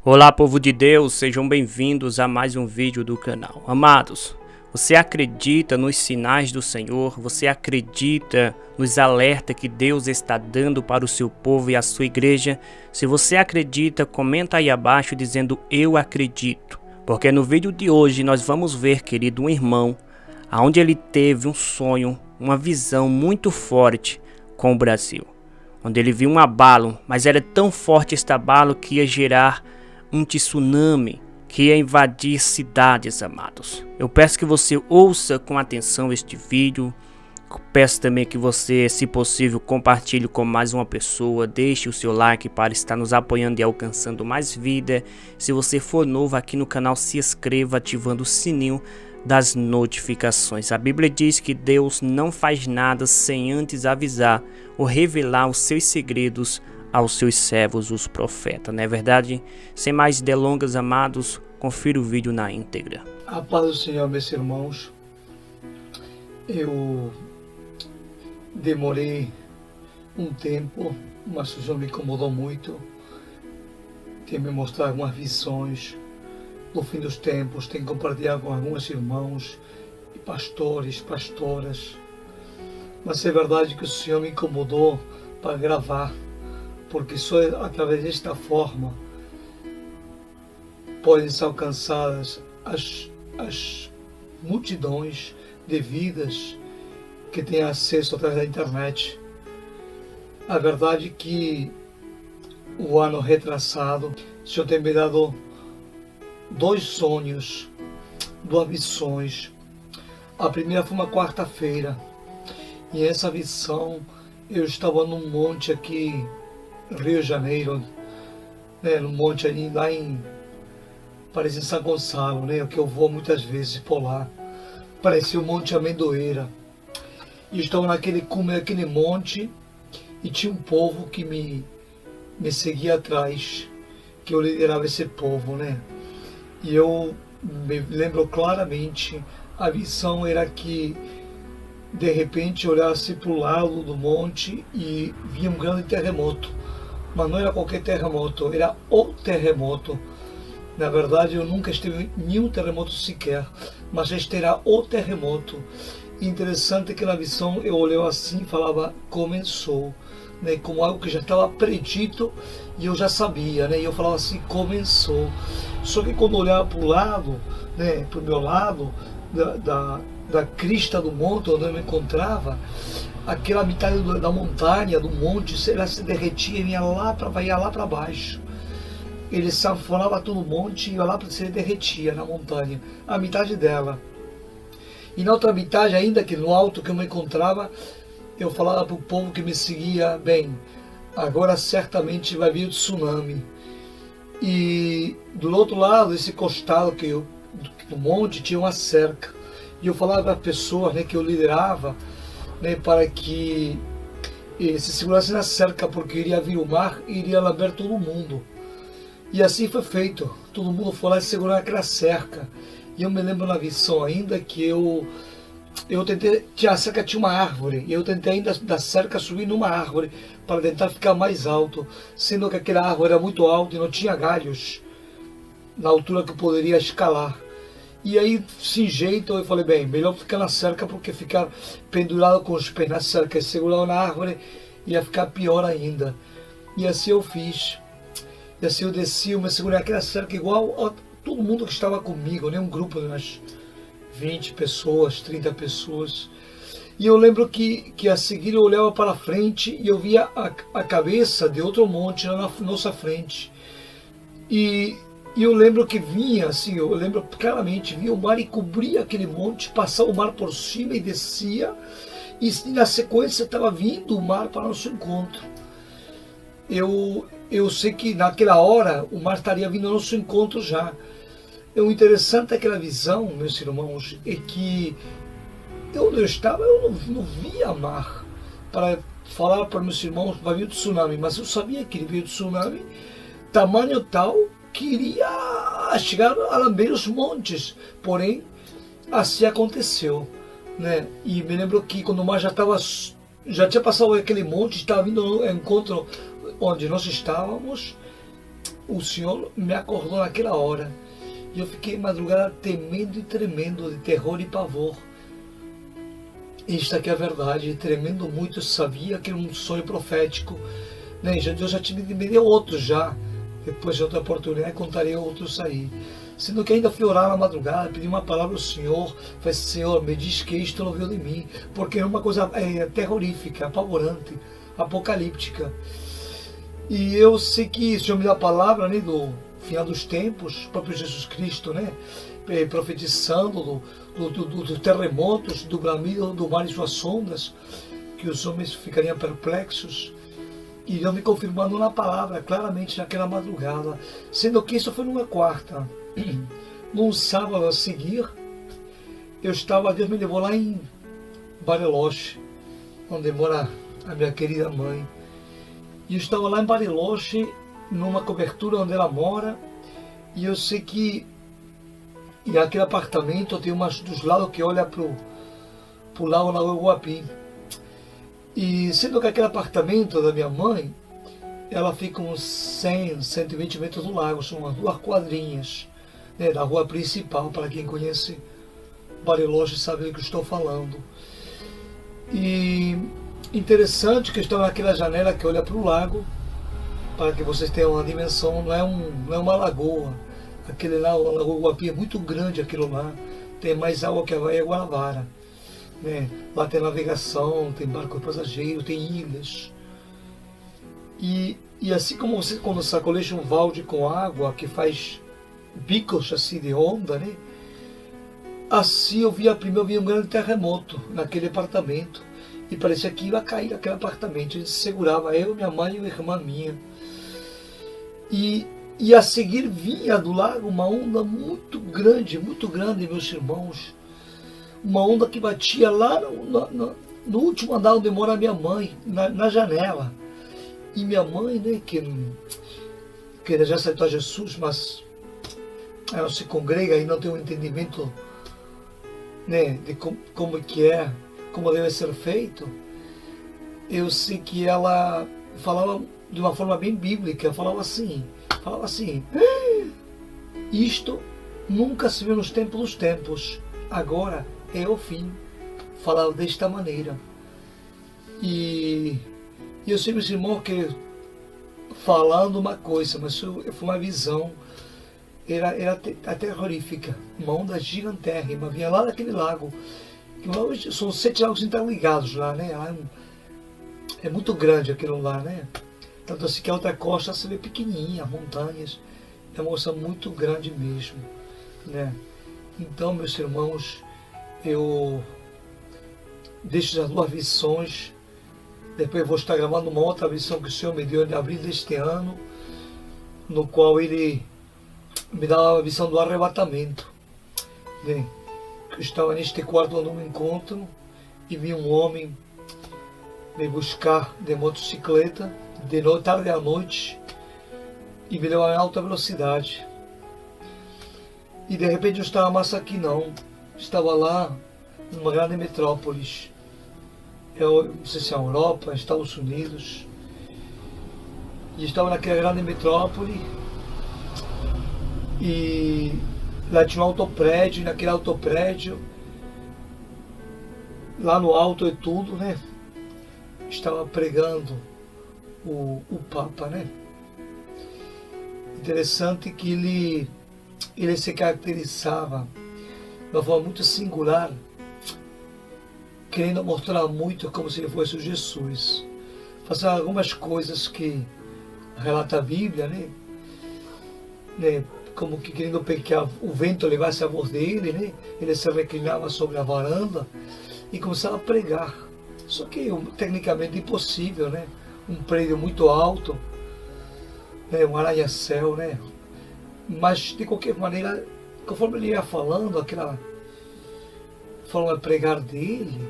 Olá, povo de Deus, sejam bem-vindos a mais um vídeo do canal. Amados, você acredita nos sinais do Senhor? Você acredita nos alertas que Deus está dando para o seu povo e a sua igreja? Se você acredita, comenta aí abaixo dizendo eu acredito. Porque no vídeo de hoje nós vamos ver, querido, um irmão, onde ele teve um sonho, uma visão muito forte com o Brasil. Onde ele viu um abalo, mas era tão forte este abalo que ia gerar um tsunami que ia invadir cidades, amados. Eu peço que você ouça com atenção este vídeo. Peço também que você, se possível, compartilhe com mais uma pessoa. Deixe o seu like para estar nos apoiando e alcançando mais vida. Se você for novo aqui no canal, se inscreva ativando o sininho das notificações. A Bíblia diz que Deus não faz nada sem antes avisar ou revelar os seus segredos aos seus servos, os profetas, não é verdade? Sem mais delongas, amados, confira o vídeo na íntegra. A paz do Senhor, meus irmãos. Eu demorei um tempo, mas o Senhor me incomodou muito. Tem me mostrado algumas visões do fim dos tempos, tem compartilhado com alguns irmãos, pastores, pastoras. Mas é verdade que o Senhor me incomodou para gravar, porque só através desta forma podem ser alcançadas as multidões de vidas que têm acesso através da internet. A verdade é que o ano retrasado, o Senhor tem me dado dois sonhos, duas visões. A primeira foi uma quarta-feira, e essa visão eu estava num monte aqui Rio de Janeiro, né, no monte ali, lá parece em São Gonçalo, né, que eu vou muitas vezes por lá. Parecia o Monte Amendoeira. E eu estava naquele cume daquele monte e tinha um povo que me seguia atrás, que eu liderava esse povo, né. E eu me lembro claramente, a visão era que de repente eu olhasse para o lado do monte e via um grande terremoto. Mas não era qualquer terremoto, era o terremoto. Na verdade, eu nunca estive em nenhum terremoto sequer, mas este era o terremoto. Interessante que na visão eu olhei assim e falava, começou, né, como algo que já estava predito e eu já sabia, né, e eu falava assim, começou. Só que quando eu olhava para o lado, né, para o meu lado, da crista do monte onde eu me encontrava, aquela metade da montanha, do monte, ela se derretia e ia lá para baixo. Ele sanfonava todo o monte e ia lá para se derretia na montanha, a metade dela. E na outra metade, ainda que no alto que eu me encontrava, eu falava para o povo que me seguia, bem, agora certamente vai vir o tsunami. E do outro lado, esse costado do monte, tinha uma cerca. E eu falava para as pessoas, né, que eu liderava, né, para que se segurasse na cerca, porque iria vir o mar e iria lamber todo mundo. E assim foi feito. Todo mundo foi lá e segurou aquela cerca. E eu me lembro na visão ainda que eu tentei, a cerca tinha uma árvore, e eu tentei ainda da cerca subir numa árvore para tentar ficar mais alto, sendo que aquela árvore era muito alta e não tinha galhos na altura que eu poderia escalar. E aí, sem jeito, eu falei, bem, melhor ficar na cerca, porque ficar pendurado com os pés na cerca e segurado na árvore ia ficar pior ainda. E assim eu fiz. E assim eu desci, eu me segurei naquela cerca igual a todo mundo que estava comigo, né? Um grupo de umas 20 pessoas, 30 pessoas. E eu lembro que a seguir eu olhava para frente e eu via a cabeça de outro monte na nossa frente. E eu lembro que vinha, assim, eu lembro claramente, vinha o mar e cobria aquele monte, passava o mar por cima e descia, e na sequência estava vindo o mar para nosso encontro. Eu sei que naquela hora o mar estaria vindo ao nosso encontro já. O interessante daquela visão, meus irmãos, é que onde eu estava, eu não via mar para falar para meus irmãos, vai vir o tsunami, mas eu sabia que ele veio o tsunami, tamanho tal, que iria chegar a lamber os montes, porém assim aconteceu, né? E me lembro que quando o mar já tinha passado aquele monte, estava vindo ao encontro onde nós estávamos, o Senhor me acordou naquela hora. E eu fiquei madrugada temendo e tremendo de terror e pavor. Isto aqui é a verdade, tremendo muito. Eu sabia que era um sonho profético, né? Deus já me deu outros já. Depois de outra oportunidade contarei outros aí. Sendo que ainda fui orar na madrugada, pedi uma palavra ao Senhor. Falei, Senhor, me diz que isto não veio de mim. Porque é uma coisa terrorífica, apavorante, apocalíptica. E eu sei que o Senhor me deu a palavra, né, do final dos tempos, o próprio Jesus Cristo, né, profetizando dos terremotos, do bramido do mar e suas ondas, que os homens ficariam perplexos. E Deus me confirmando na palavra, claramente naquela madrugada, sendo que isso foi numa quarta. Num sábado a seguir, Deus me levou lá em Bariloche, onde mora a minha querida mãe. E eu estava lá em Bariloche, numa cobertura onde ela mora, e eu sei que e aquele apartamento tem umas dos lados que olha para o lago Guapi. E sendo que aquele apartamento da minha mãe, ela fica uns 100, 120 metros do lago, são umas 2 quadrinhas, né, da rua principal, para quem conhece Bariloche sabe do que eu estou falando. E interessante que eu estava naquela janela que olha para o lago, para que vocês tenham uma dimensão, não é uma lagoa. Aquele lá, o Lago Guapi é muito grande, aquilo lá, tem mais água que a Baía Guanabara, né? Lá tem navegação, tem barco passageiro, tem ilhas. E assim como você quando sacoleja um balde com água que faz bicos assim de onda, né? Assim eu vi um grande terremoto naquele apartamento e parecia que ia cair aquele apartamento. A gente segurava, eu, minha mãe e uma irmã minha. E a seguir vinha do lago uma onda muito grande, meus irmãos. Uma onda que batia lá no último andar onde mora minha mãe, na janela. E minha mãe, né, que já aceitou a Jesus, mas ela se congrega e não tem um entendimento, né, de como deve ser feito. Eu sei que ela falava de uma forma bem bíblica, falava assim, isto nunca se viu nos tempos dos tempos, agora é o fim. Falava desta maneira. E eu sei, meus irmãos, que falando uma coisa, mas foi uma visão, era terrorífica, uma onda gigantérrima, vinha lá daquele lago, que são 7 lagos interligados lá, né? É muito grande aquilo lá, né? Tanto assim que a outra costa se vê pequenininha, montanhas, é uma coisa muito grande mesmo, né? Então, meus irmãos, eu deixo as 2 visões, depois vou estar gravando uma outra visão que o Senhor me deu em abril deste ano, no qual Ele me dá a visão do arrebatamento, né? Eu estava neste quarto num encontro e vi um homem me buscar de motocicleta, de noite, tarde à noite, e me levou em alta velocidade. E de repente eu estava mais aqui não, estava lá numa grande metrópolis. Eu não sei se é a Europa, Estados Unidos. E estava naquela grande metrópole e lá tinha um autoprédio, e naquele autoprédio, lá no alto e tudo, né? Estava pregando o Papa, né? Interessante que ele se caracterizava de uma forma muito singular, querendo mostrar muito como se ele fosse o Jesus. Fazendo algumas coisas que relata a Bíblia, né? Como que querendo que o vento levasse a voz dele, né? Ele se reclinava sobre a varanda e começava a pregar. Só que tecnicamente impossível, né? Um prédio muito alto, né? Um arranha-céu, né? Mas de qualquer maneira, conforme ele ia falando, aquela forma de pregar dele,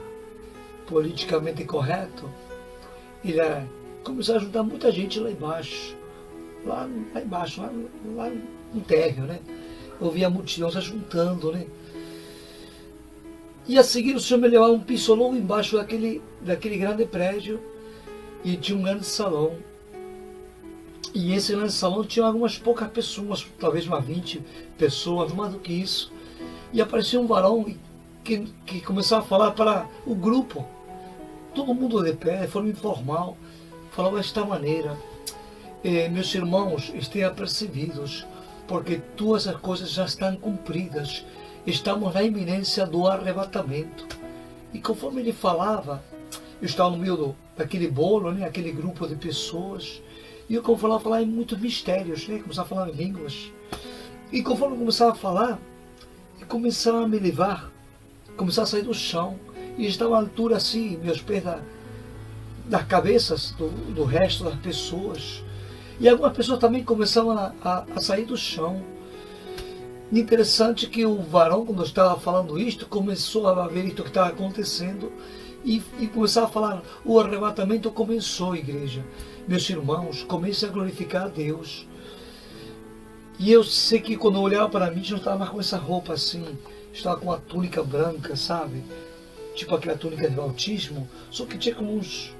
politicamente correto, ele começou a ajudar muita gente lá embaixo, lá no térreo, né? Eu via a multidão se juntando, né? E a seguir o Senhor me levava um piso logo embaixo daquele grande prédio e tinha um grande salão. E nesse salão tinha algumas poucas pessoas, talvez umas 20 pessoas, mais do que isso. E apareceu um varão que começava a falar para o grupo, todo mundo de pé, de forma informal, falava desta maneira: meus irmãos, estejam apercebidos, porque todas as coisas já estão cumpridas, estamos na iminência do arrebatamento. E conforme ele falava, eu estava no meio daquele bolo, né, aquele grupo de pessoas, e eu começava a falar em muitos mistérios, né, começava a falar em línguas. E conforme eu começava a falar, ele começava a me levar, começava a sair do chão, e estava à altura assim, meus pés das cabeças do resto das pessoas. E algumas pessoas também começavam a sair do chão. Interessante que o varão, quando eu estava falando isto, começou a ver isto que estava acontecendo e começava a falar: o arrebatamento começou, igreja. Meus irmãos, comece a glorificar a Deus. E eu sei que quando eu olhava para mim, já estava com essa roupa assim, estava com uma túnica branca, sabe? Tipo aquela túnica de bautismo, só que tinha como uns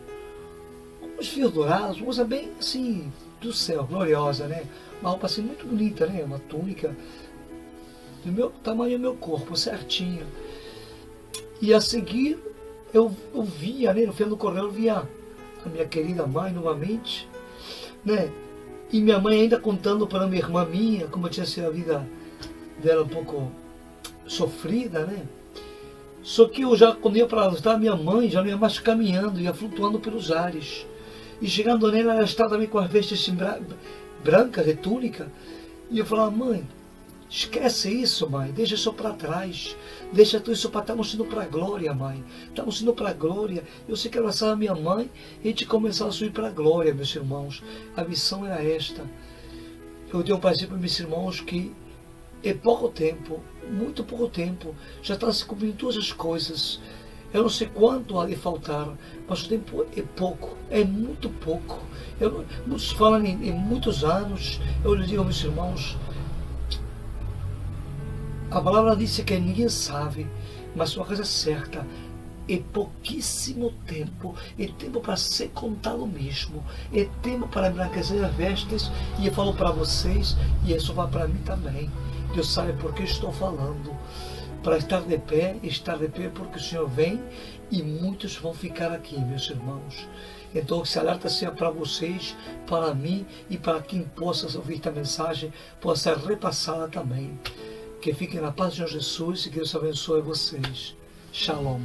fios dourados, uma coisa bem assim, do céu, gloriosa, né? Uma roupa assim muito bonita, né? Uma túnica do meu tamanho, do meu corpo, certinha. E a seguir, eu via, né? No final do corredor, eu via a minha querida mãe novamente, né? E minha mãe ainda contando para minha irmã minha como tinha sido a vida dela um pouco sofrida, né? Só que eu já, quando ia para lá, minha mãe já não ia mais caminhando, ia flutuando pelos ares. E chegando nela, ela estava também com as vestes brancas de túnica. E eu falava: mãe, esquece isso, mãe, deixa isso para trás. Deixa tudo isso para... Estamos indo para a glória, mãe. Estamos indo para a glória. Eu sei que abraçava a minha mãe e a gente começava a subir para a glória, meus irmãos. A missão era esta. Eu tenho um princípio para meus irmãos que em pouco tempo, muito pouco tempo, já está se cumprindo todas as coisas. Eu não sei quanto há de faltar, mas o tempo é pouco, é muito pouco. Muitos falam em muitos anos. Eu lhe digo aos meus irmãos, a palavra diz que ninguém sabe, mas uma coisa certa: é pouquíssimo tempo, é tempo para ser contado mesmo, é tempo para embranquecer as vestes. E eu falo para vocês, e isso vai para mim também. Deus sabe por que estou falando. Para estar de pé porque o Senhor vem e muitos vão ficar aqui, meus irmãos. Então, esse alerta seja para vocês, para mim e para quem possa ouvir esta mensagem, possa ser repassada também. Que fiquem na paz de Jesus e que Deus abençoe vocês. Shalom.